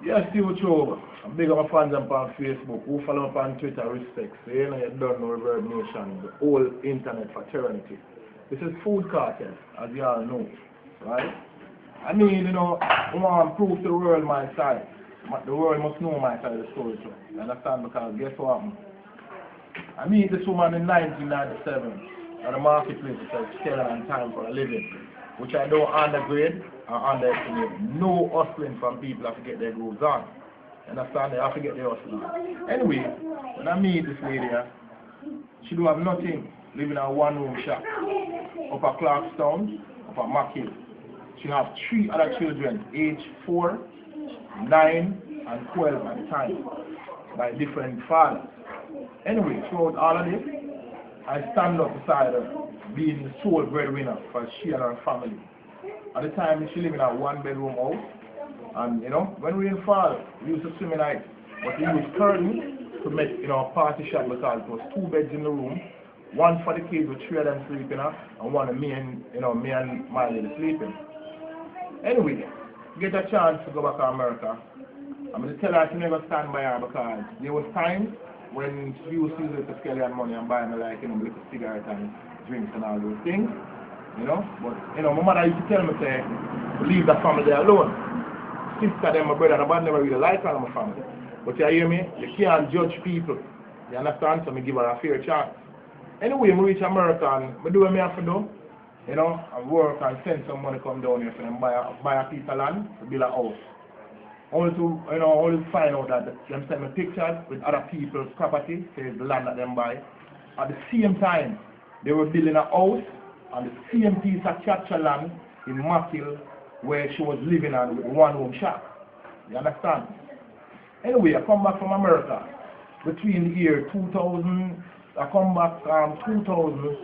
Yes, you Joe. I'm big up my fans up on Facebook. Who follow up on Twitter, respect. So you know you don't know Reverb Nation, the whole internet fraternity. This is Food Cartel, as you all know, right? I mean, I want to prove to the world my side. The world must know my side of the story too. You understand? Because guess what happened? I meet this woman in 1997 at the marketplace. It says skeleton time for a living, which I don't undergrade or underestimate. No hustling from people have to get their grooves on. You understand? They have to get their hustling on. Anyway, when I meet this lady, she don't have nothing, living in a one-room shop up at Clarkstown, up at Mackhill. She have 3 other children, age 4, 9, and 12 at the time, by different fathers. Anyway, throughout all of this, I stand up beside her, being the sole breadwinner for she and her family. At the time, she lived in a 1-bedroom house, and when we were in fall, we used to swim in ice, but we used curtains to make a party shop because it was 2 beds in the room, one for the kids with 3 of them sleeping, and one of me and my lady sleeping. Anyway, get a chance to go back to America. I'm going to tell her to never stand by her because there was times when she used to use it to scale her money and buy me like, little cigarettes and drinks and all those things, But, my mother used to tell me, say, to leave the family alone. Sister, them, my brother, and my never really like all of my family. But you hear me? You can't judge people. You understand? So I give her a fair chance. Anyway, I reach America and I do what I have to do. And work and send some money come down here for them buy a piece of land to build a house. Only to find out that them send me pictures with other people's property, say the land that them buy. At the same time, they were building a house on the same piece of capture land in Mackhill where she was living on with 1-room shop. You understand? Anyway, I come back from America between the year 2000, I come back 2000,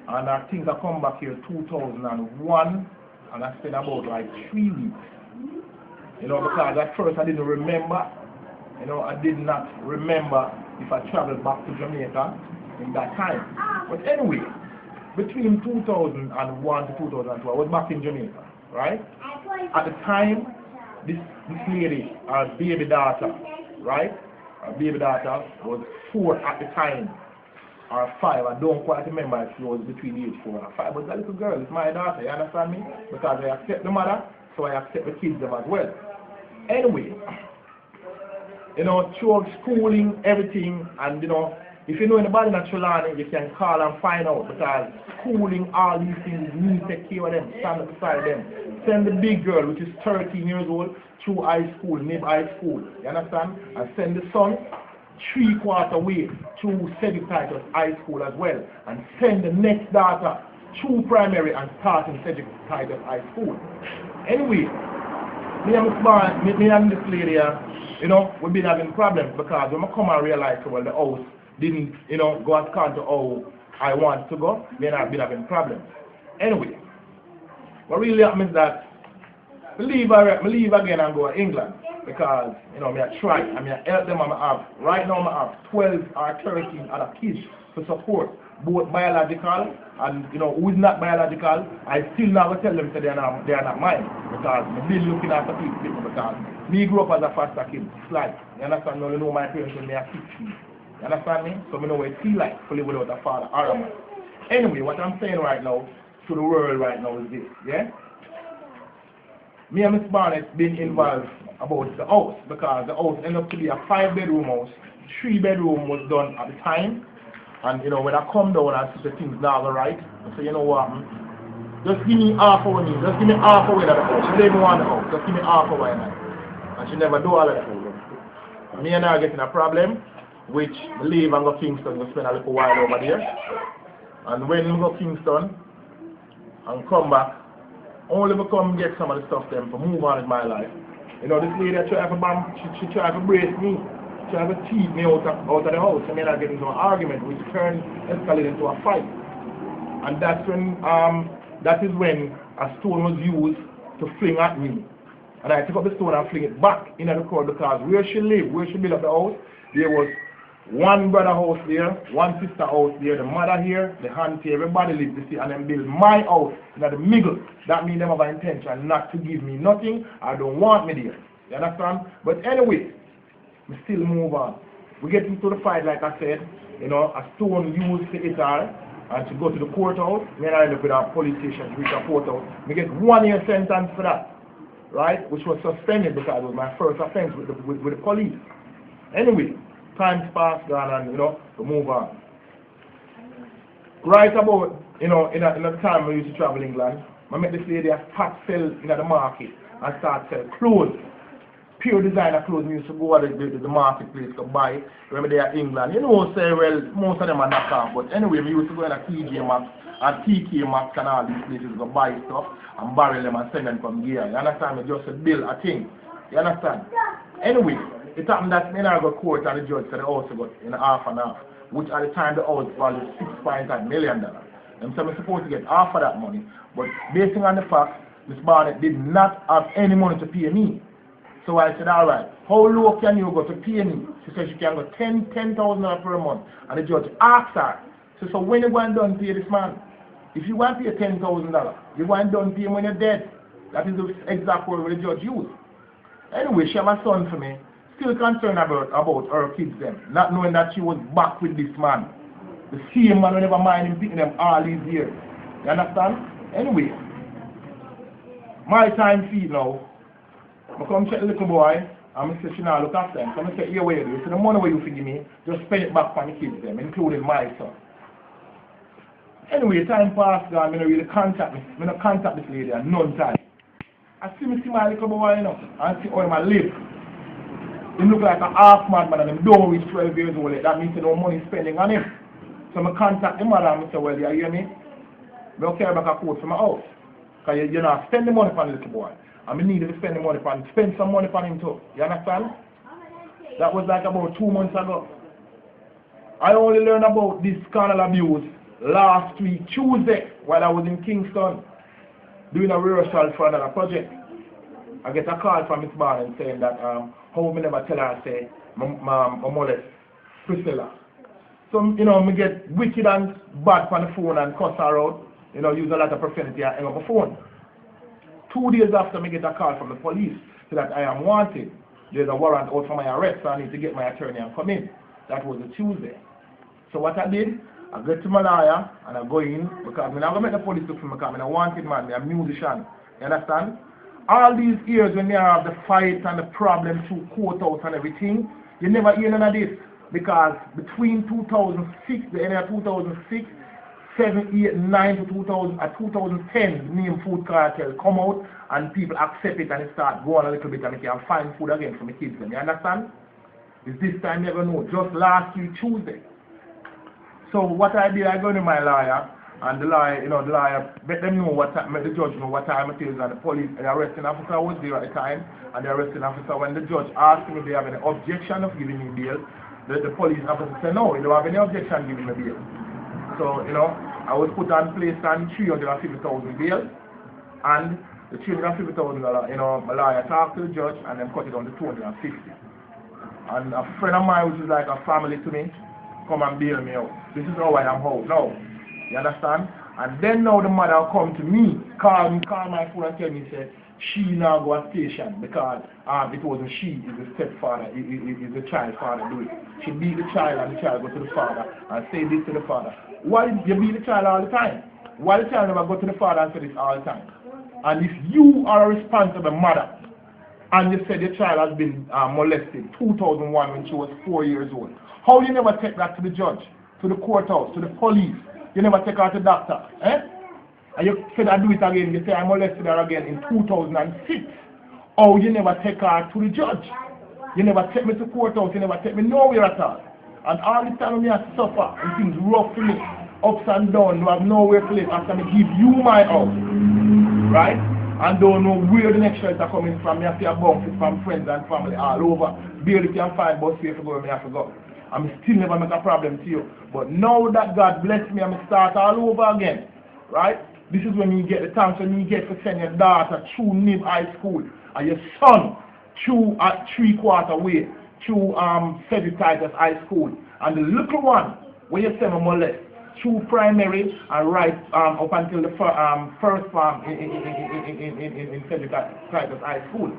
and I think I come back here 2001, and I spent about like 3 weeks. Because at first I didn't remember, I did not remember if I traveled back to Jamaica in that time. But anyway, between 2001 to 2002, I was back in Jamaica, right? At the time, this lady, our baby daughter, right? Our baby daughter was 4 at the time, or 5. I don't quite remember if she was between age 4 and 5. But that little girl is my daughter, you understand me? Because I accept the mother, so I accept the kids them as well. Anyway, throughout schooling, everything, and if you know anybody in Trelawney, you can call and find out because schooling, all these things, me take care of them, stand beside them. Send the big girl, which is 13 years old, through high school, NIB high school, you understand? And send the son 3/4 way through Cedric Titus high school as well. And send the next daughter through primary and start in Cedric Titus high school. Anyway, me and this lady, we've been having problems because when I come and realize, well, the house didn't, go as according to how I want to go, then I've been having problems. Anyway, what really happens is that I leave again and go to England because, I try, I help them and I have, right now I have 12 or 13 other kids to support, both biological and, who is not biological. I still never tell them that they are not mine because I'm still looking after people because me grew up as a foster kid, it's like, you understand, you know my parents when they are 16. You understand me? So I know what it feels like to live without a father or a mother. Anyway, what I'm saying right now to the world right now is this, yeah? Me and Miss Barnett been involved about the house because the house ended up to be a 5-bedroom house. 3-bedroom was done at the time. And when I come down and see the things now right, I say, you know what, just give me half hour, just give me half hour at the house. She didn't even want the house, just give me half hour now. And she never do all of that. Me and her are getting a problem, which I leave and go Kingston, we spend a little while over there. And when we go Kingston and come back, only we come get some of the stuff them to move on in my life. This lady try she tried to brace me, try to tease me out of the house. I mean, I get into an argument which escalated into a fight. And that's when that is when a stone was used to fling at me. And I took up the stone and fling it back in the crowd because where she lived, where she built up the house, there was one brother house there, one sister house there, the mother here, the auntie, everybody lives there, and then build my house in the middle. That means they have an intention not to give me nothing, or don't want me there. You understand? But anyway, we still move on. We get into the fight, like I said, you know, a stone used to hit her, and she go to the courthouse. We end up with our police station, reach our courthouse. We get 1 year sentence for that, right? Which was suspended because it was my first offense with the police. Anyway, time's passed on, and you know, we move on. Right about, you know, in the time we used to travel England, I met this lady a fat sell in the market and start selling clothes. Pure designer clothes. We used to go to the marketplace to buy. Remember they are England. You know, say, well, most of them are knockoff. But anyway, we used to go in a TJ Maxx and TK Maxx and all these places to buy stuff and barrel them and send them from here. You understand? We just build a thing. You understand? Anyway, it happened that me and I go to court and the judge said the house got in half and half, which at the time the house valued $6.5 million. And so I'm supposed to get half of that money. But based on the fact, Miss Barnett did not have any money to pay me. So I said, all right, how low can you go to pay me? She said she can go $10,000 per month. And the judge asked her, she said, so when you going done pay this man? If you want to pay $10,000, you want done pay him when you're dead. That is the exact word the judge used. Anyway, she have a son for me, still concerned about her kids then, not knowing that she was back with this man. The same man who never mind him picking them all these years. You understand? Anyway, my time feed now. I come check the little boy, and I say, she now look after him. So I say, here what you do. So the money where you give me, just spend it back on the kids them, including my son. Anyway, time passed on, I don't really contact me. I don't contact this lady at none time. I see my little boy, you know, and see how he live. He look like a half mad man and him don't reach 12 years old. That means no money spending on him. So I contact the mother and I say, well, you hear me? I don't care about a quote for my house. Because you know, spend the money for the little boy. And I need to spend the money for him. Spend some money for him too. You understand? That was like about 2 months ago. I only learned about this carnal abuse last week, Tuesday, while I was in Kingston, doing a rehearsal for another project. I get a call from Miss Barnett saying that how me never tell her, say, my molest Priscilla. So, you know, me get wicked and bad on the phone and cuss her out, you know, use a lot of profanity and hang up the phone. 2 days after, me get a call from the police so that I am wanted. There's a warrant out for my arrest, so I need to get my attorney and come in. That was a Tuesday. So what I did, I go to my lawyer and I go in because I'm not going to make the police look for me because I'm a wanted man, I'm a musician. You understand? All these years when they have the fight and the problem through courthouse and everything, you never hear none of this. Because between 2006, the end of 2006, 7, 8, 9 to 2010, name Food Kartell come out and people accept it and it start going a little bit and they can find food again for the kids. You understand? It's this time never know. Just last week, Tuesday. So what I did, I go to my lawyer and the lawyer, you know, the lawyer let them know what time, let the judge know what time it is, and the police, the arresting officer was there at the time, and the arresting officer, when the judge asked me if they have any objection of giving me bail, the police officer said no, you don't have any objection giving me bail. So, you know, I was put on place on $350,000 bail, and the $350,000, you know, my lawyer talked to the judge and then cut it down to $250,000. And a friend of mine, which is like a family to me, come and bail me out. This is how I am out now. You understand? And then now the mother come to me, call my phone and tell me, say, she now go to station because it wasn't she, it's the stepfather, it's the child father do it. She beat the child and the child go to the father and say this to the father. Why did you beat the child all the time? Why the child never go to the father and say this all the time? And if you are a responsible mother and you said your child has been molested 2001 when she was 4 years old, how you never take that to the judge, to the courthouse, to the police? You never take her to the doctor, eh? And you said I do it again, you say I molested her again in 2006. Or you never take her to the judge. You never take me to courthouse, you never take me nowhere at all. And all the time I have to suffer, and things rough for me, ups and downs, I have nowhere to live after I give you my house. Right? And don't know where the next shelter coming from. I have to bounce it from friends and family all over. Barely can find bus fare to go where I have to go. I'm still never make a problem to you. But now that God bless me, I'm start all over again. Right? This is when you get the chance, when you get to send your daughter through NIB High School and your son through at 3/4 way through Cedric Titus High School. And the little one, when you send them molest, through primary and right up until the first farm in Cedric Titus High School.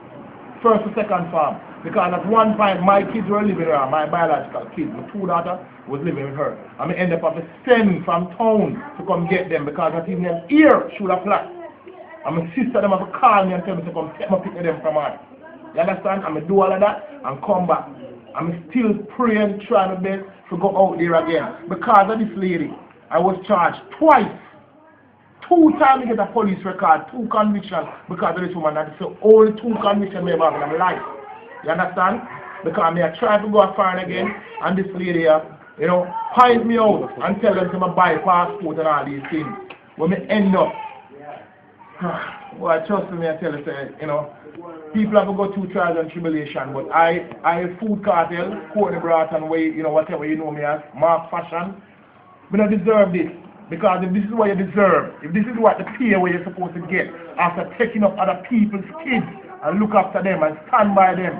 first to second farm. Because at one point my kids were living with her, my biological kids, my two daughters was living with her. And I end up having to send from town to come get them because not even them ear should have flat. And my sister them have to call me and tell me to come take my pick them from her. You understand? I'm do all of that and come back. I'm still praying, trying my best to go out there again. Because of this lady, I was charged twice. 2 times I get a police record, 2 convictions because of this woman. And it's the only 2 convictions I have in my life. You understand? Because I try to go as far again, and this lady here, you know, point me out and tell them to buy passport and all these things. When we end up, well, trust me, I tell you, you know, people have to go through trials and tribulation, but I food cartel, Courtney Broughton, way, you know, whatever you know me as, Mark Fashion, we don't deserve this. Because if this is what you deserve, if this is what the pay where you're supposed to get after taking up other people's kids and look after them and stand by them,